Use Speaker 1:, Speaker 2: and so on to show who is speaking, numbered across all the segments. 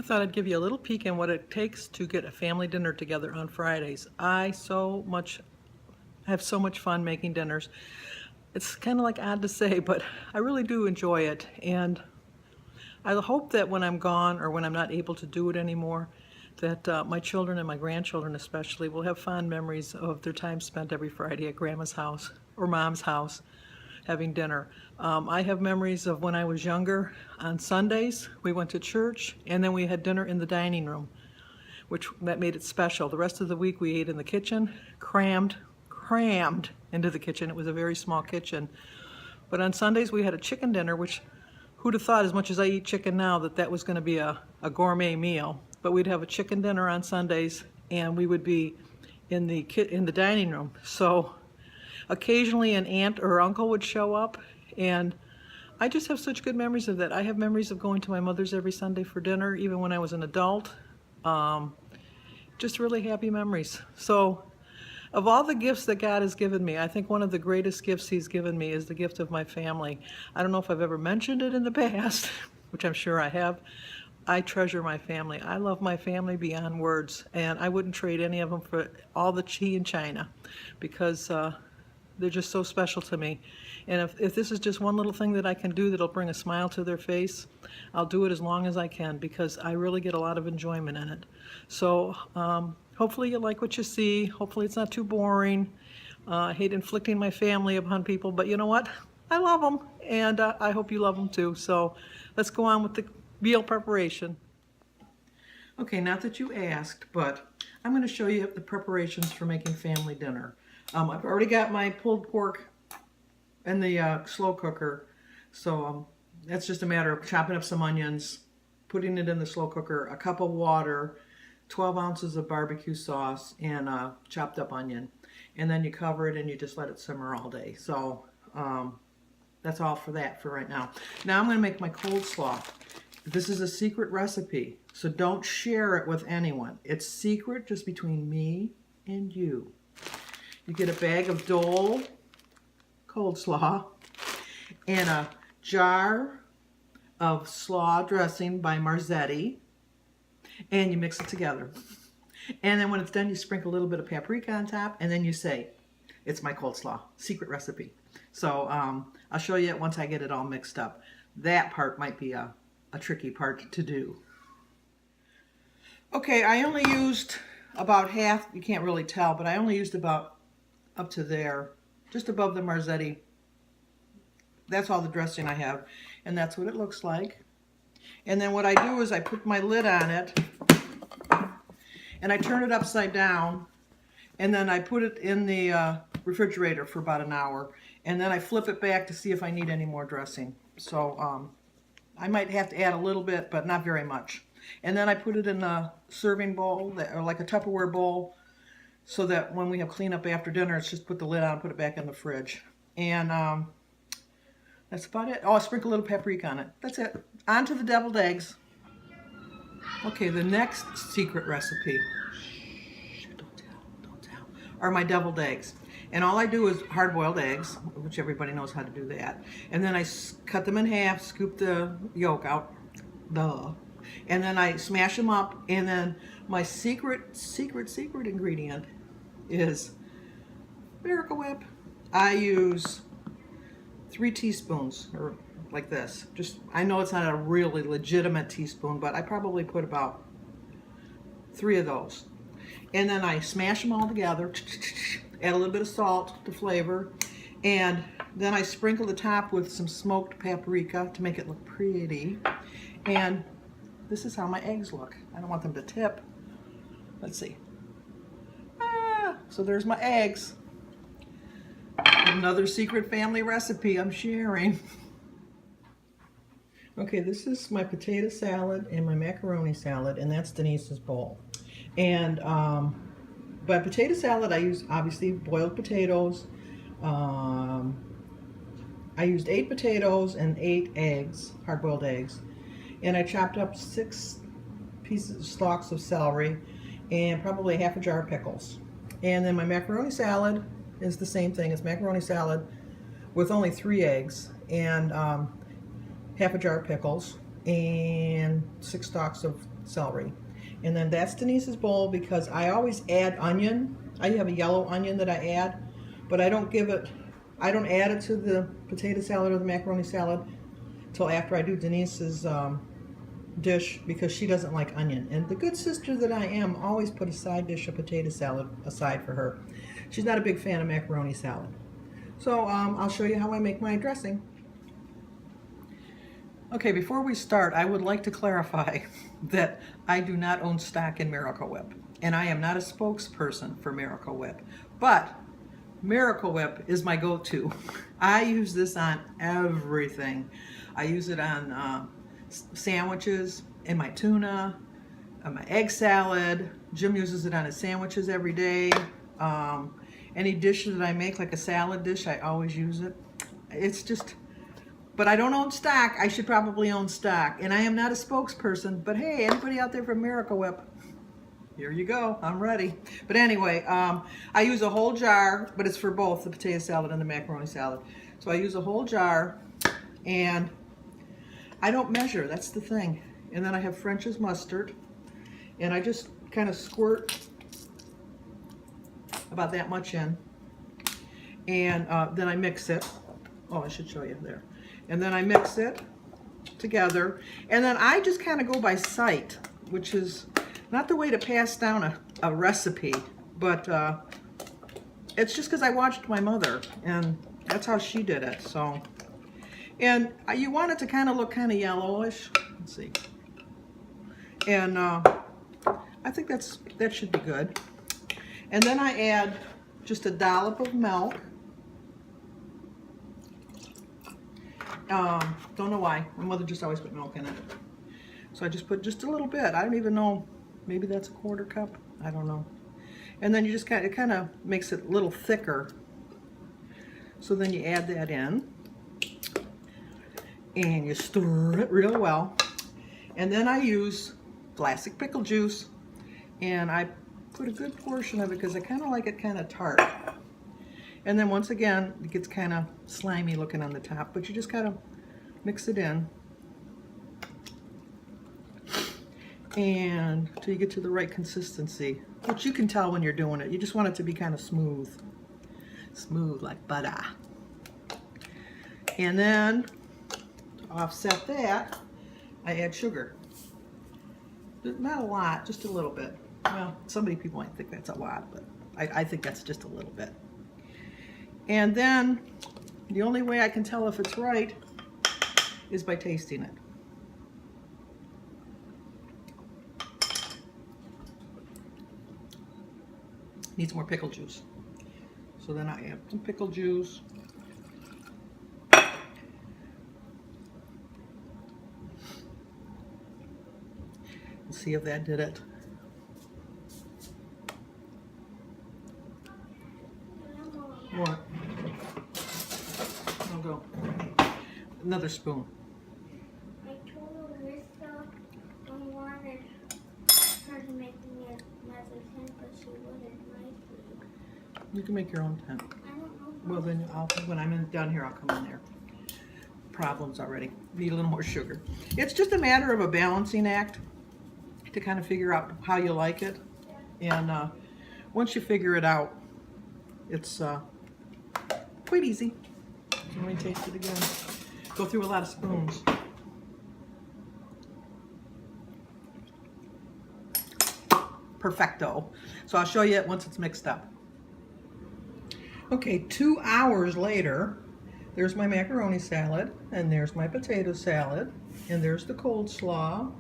Speaker 1: I thought I'd give you a little peek in what it takes to get a family dinner together on Fridays. I have so much fun making dinners. It's kind of like odd to say, but I really do enjoy it. And I hope that when I'm gone or when I'm not able to do it anymore, that my children and my grandchildren especially will have fond memories of their time spent every Friday at Grandma's house or Mom's house having dinner. I have memories of when I was younger. On Sundays, we went to church and then we had dinner in the dining room, that made it special. The rest of the week we ate in the kitchen, crammed into the kitchen. It was a very small kitchen. But on Sundays we had a chicken dinner, which who'd have thought, as much as I eat chicken now, that was going to be a gourmet meal. But we'd have a chicken dinner on Sundays and we would be in the dining room. So occasionally an aunt or uncle would show up, and I just have such good memories of that. I have memories of going to my mother's every Sunday for dinner, even when I was an adult. Just really happy memories. So of all the gifts that God has given me, I think one of the greatest gifts He's given me is the gift of my family. I don't know if I've ever mentioned it in the past, which I'm sure I have. I treasure my family. I love my family beyond words, and I wouldn't trade any of them for all the tea in China, because they're just so special to me. And if this is just one little thing that I can do that'll bring a smile to their face, I'll do it as long as I can, because I really get a lot of enjoyment in it. So hopefully you like what you see. Hopefully it's not too boring. I hate inflicting my family upon people, but you know what? I love them, and I hope you love them too. So let's go on with the meal preparation. Okay, not that you asked, but I'm going to show you the preparations for making family dinner. I've already got my pulled pork in the slow cooker, so that's just a matter of chopping up some onions, putting it in the slow cooker, a cup of water, 12 ounces of barbecue sauce, and a chopped up onion. And then you cover it and you just let it simmer all day. So that's all for that for right now. Now I'm going to make my coleslaw. This is a secret recipe, so don't share it with anyone. It's secret, just between me and you. You get a bag of Dole coleslaw and a jar of slaw dressing by Marzetti, and you mix it together. And then when it's done, you sprinkle a little bit of paprika on top, and then you say, "It's my coleslaw, secret recipe." So I'll show you it once I get it all mixed up. That part might be a tricky part to do. Okay, I only used about half. You can't really tell, but I only used about up to there, just above the Marzetti. That's all the dressing I have, and that's what it looks like. And then what I do is I put my lid on it, and I turn it upside down, and then I put it in the refrigerator for about an hour, and then I flip it back to see if I need any more dressing. So I might have to add a little bit, but not very much. And then I put it in a serving bowl, or like a Tupperware bowl, so that when we have cleanup after dinner, it's just put the lid on and put it back in the fridge. And that's about it. Oh, I sprinkle a little paprika on it. That's it. On to the deviled eggs. Okay, the next secret recipe, don't tell, are my deviled eggs. And all I do is hard-boiled eggs, which everybody knows how to do that. And then I cut them in half, scoop the yolk out, and then I smash them up. And then my secret ingredient is Miracle Whip. I use 3 teaspoons, or like this. I know it's not a really legitimate teaspoon, but I probably put about 3 of those. And then I smash them all together, add a little bit of salt to flavor, and then I sprinkle the top with some smoked paprika to make it look pretty. And this is how my eggs look. I don't want them to tip. Let's see. So there's my eggs. Another secret family recipe I'm sharing. Okay, this is my potato salad and my macaroni salad, and that's Denise's bowl. And by potato salad, I use obviously boiled potatoes. I used 8 potatoes and 8 eggs, hard-boiled eggs. And I chopped up 6 stalks of celery and probably half a jar of pickles. And then my macaroni salad is the same thing as macaroni salad with only 3 eggs and half a jar of pickles. and 6 stalks of celery. And then that's Denise's bowl because I always add onion. I have a yellow onion that I add, but I don't add it to the potato salad or the macaroni salad till after I do Denise's dish because she doesn't like onion. And the good sister that I am always put a side dish of potato salad aside for her. She's not a big fan of macaroni salad. So I'll show you how I make my dressing. Okay, before we start, I would like to clarify that I do not own stock in Miracle Whip, and I am not a spokesperson for Miracle Whip, but Miracle Whip is my go-to. I use this on everything. I use it on sandwiches, in my tuna, on my egg salad. Jim uses it on his sandwiches every day. Any dish that I make, like a salad dish, I always use it. It's just... But I don't own stock. I should probably own stock. And I am not a spokesperson, but hey, anybody out there from Miracle Whip, here you go, I'm ready. But anyway, I use a whole jar, but it's for both the potato salad and the macaroni salad. So I use a whole jar, and I don't measure, that's the thing. And then I have French's mustard, and I just kind of squirt about that much in. And then I mix it. Oh, I should show you there. And then I mix it together. And then I just kind of go by sight, which is not the way to pass down a recipe, but it's just because I watched my mother, and that's how she did it. So, and you want it to kind of look kind of yellowish. Let's see. And I think that should be good. And then I add just a dollop of milk. Don't know why. My mother just always put milk in it. So I just put just a little bit. I don't even know. Maybe that's a 1/4 cup. I don't know. And then you just it kind of makes it a little thicker. So then you add that in. And you stir it real well. And then I use classic pickle juice. And I put a good portion of it because I kind of like it kind of tart. And then once again, it gets kind of slimy looking on the top, but you just kind of mix it in. And till you get to the right consistency, which you can tell when you're doing it. You just want it to be kind of smooth. Smooth like butter. And then, to offset that, I add sugar. Not a lot, just a little bit. Well, people might think that's a lot, but I think that's just a little bit. And then, the only way I can tell if it's right is by tasting it. Needs more pickle juice. So then I add some pickle juice. We'll see if that did it. What? I'll go. Another spoon.
Speaker 2: I told Alyssa I wanted her to make me another tent, but she wouldn't like it.
Speaker 1: You can make your own tent.
Speaker 2: I don't know.
Speaker 1: Well, then when I'm down here, I'll come in there. Problems already. Need a little more sugar. It's just a matter of a balancing act to kind of figure out how you like it. And once you figure it out, it's quite easy. So let me taste it again. Go through a lot of spoons. Perfecto. So I'll show you it once it's mixed up. Okay, 2 hours later, there's my macaroni salad, and there's my potato salad, and there's the coleslaw,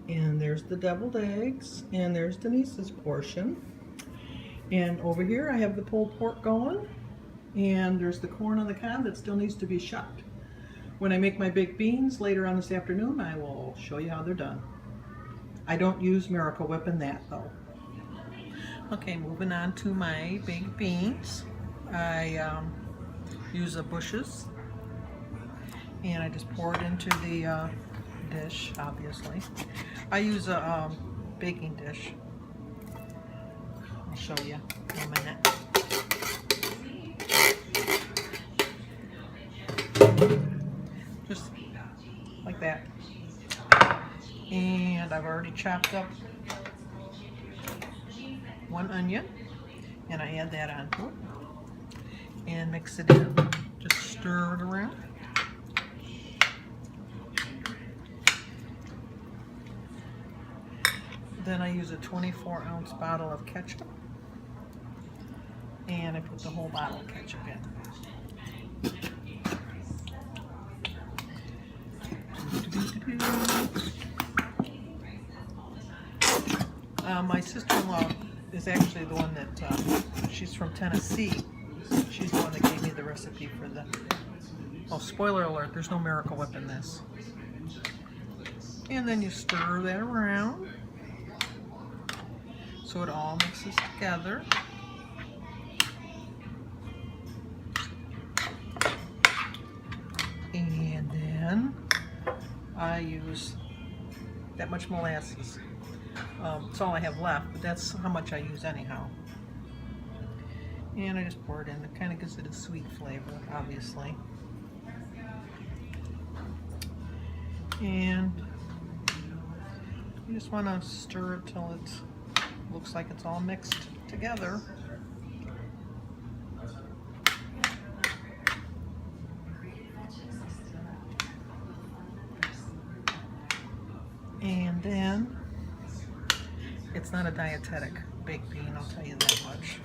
Speaker 1: and there's the deviled eggs, and there's Denise's portion. And over here I have the pulled pork going, and there's the corn on the cob that still needs to be shucked. When I make my baked beans later on this afternoon, I will show you how they're done. I don't use Miracle Whip in that though. Okay, moving on to my baked beans. I use a Bush's, and I just pour it into the dish, obviously. I use a baking dish. I'll show you in a minute. Just like that. And I've already chopped up 1 onion, and I add that on to it and mix it in. Just stir it around. Then I use a 24-ounce bottle of ketchup, and I put the whole bottle of ketchup in. My sister-in-law is actually the one that, she's from Tennessee. She's the one that gave me the recipe for the, oh, spoiler alert, there's no Miracle Whip in this. And then you stir that around so it all mixes together. And then I use that much molasses. It's all I have left, but that's how much I use anyhow. And I just pour it in. It kind of gives it a sweet flavor, obviously. And you just want to stir it till it looks like it's all mixed together. And then, it's not a dietetic baked bean, I'll tell you that much.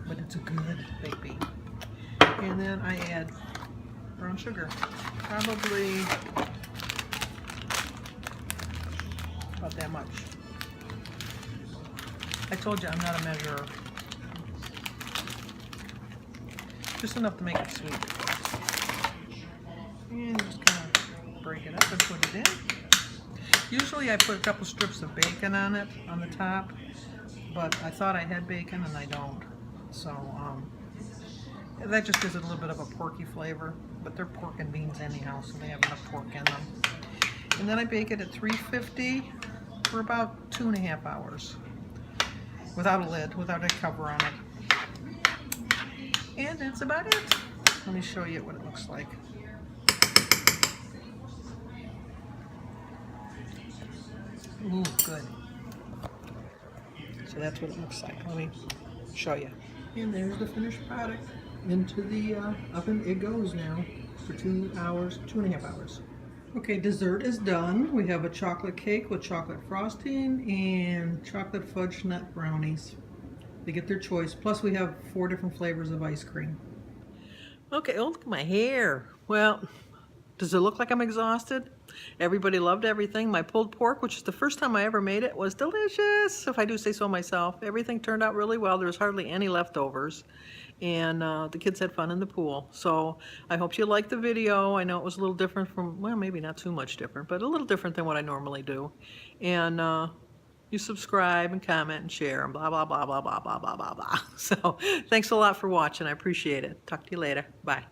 Speaker 1: But it's a good baked bean. And then I add brown sugar. Probably about that much. I told you I'm not a measurer. Just enough to make it sweet. And just kind of break it up and put it in. Usually I put a couple strips of bacon on it, on the top, but I thought I had bacon and I don't. So that just gives it a little bit of a porky flavor, but they're pork and beans anyhow, so they have enough pork in them. And then I bake it at 350 for about 2.5 hours, without a lid, without a cover on it. And that's about it. Let me show you what it looks like. Ooh, good. So that's what it looks like. Let me show you. And there's the finished product. Into the oven it goes now for 2 hours, 2.5 hours. Okay, dessert is done. We have a chocolate cake with chocolate frosting and chocolate fudge nut brownies. They get their choice. Plus we have 4 different flavors of ice cream. Okay, oh, look at my hair. Well, does it look like I'm exhausted? Everybody loved everything. My pulled pork, which is the first time I ever made it, was delicious, if I do say so myself. Everything turned out really well. There was hardly any leftovers. And the kids had fun in the pool. So I hope you liked the video. I know it was a little different from, well, maybe not too much different, but a little different than what I normally do. And you subscribe and comment and share and blah, blah, blah, blah, blah, blah, blah, blah, blah. So thanks a lot for watching. I appreciate it. Talk to you later. Bye.